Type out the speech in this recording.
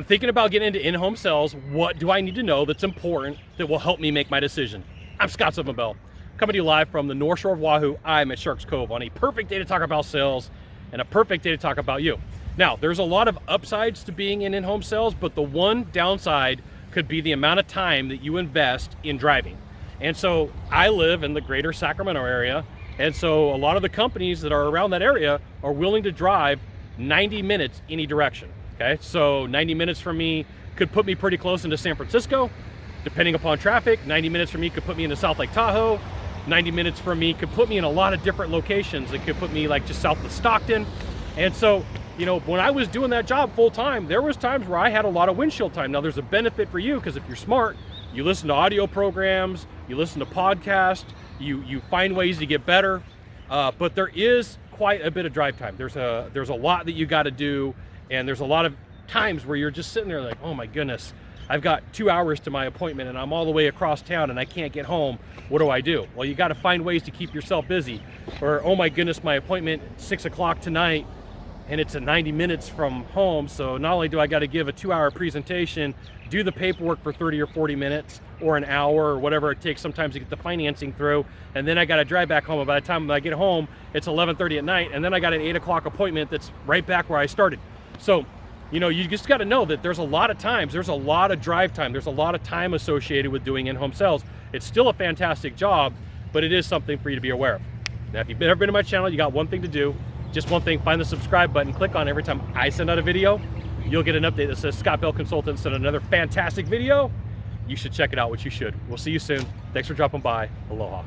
thinking about getting into in-home sales. What do I need to know that's important that will help me make my decision? I'm Scott Sylvan Bell, coming to you live from the North Shore of Wahoo. I'm at Sharks Cove on a perfect day to talk about sales and a perfect day to talk about you. Now, there's a lot of upsides to being in-home sales, but the one downside could be the amount of time that you invest in driving. And so I live in the greater Sacramento area, and so a lot of the companies that are around that area are willing to drive 90 minutes any direction. Okay, so 90 minutes from me could put me pretty close into San Francisco, depending upon traffic. 90 minutes from me could put me into South Lake Tahoe. 90 minutes from me could put me in a lot of different locations. It could put me like just south of Stockton. And so, you know, when I was doing that job full time, there was times where I had a lot of windshield time. Now there's a benefit for you, because if you're smart, you listen to audio programs, you listen to podcasts, you find ways to get better. But there is quite a bit of drive time. There's a lot that you got to do. And there's a lot of times where you're just sitting there like, oh my goodness, I've got 2 hours to my appointment and I'm all the way across town and I can't get home. What do I do? Well, you got to find ways to keep yourself busy. Or, oh my goodness, my appointment 6 o'clock tonight and it's 90 minutes from home. So not only do I got to give a 2-hour presentation, do the paperwork for 30 or 40 minutes or an hour or whatever it takes sometimes to get the financing through, and then I got to drive back home. And by the time I get home, it's 11:30 at night, and then I got an 8 o'clock appointment that's right back where I started. So, you know, you just got to know that there's a lot of times, there's a lot of drive time, there's a lot of time associated with doing in-home sales. It's still a fantastic job, but it is something for you to be aware of. Now, if you've ever been to my channel, you got one thing to do, just one thing: find the subscribe button, click on it. Every time I send out a video, you'll get an update that says Scott Bell Consultant sent another fantastic video. You should check it out, which you should. We'll see you soon. Thanks for dropping by. Aloha.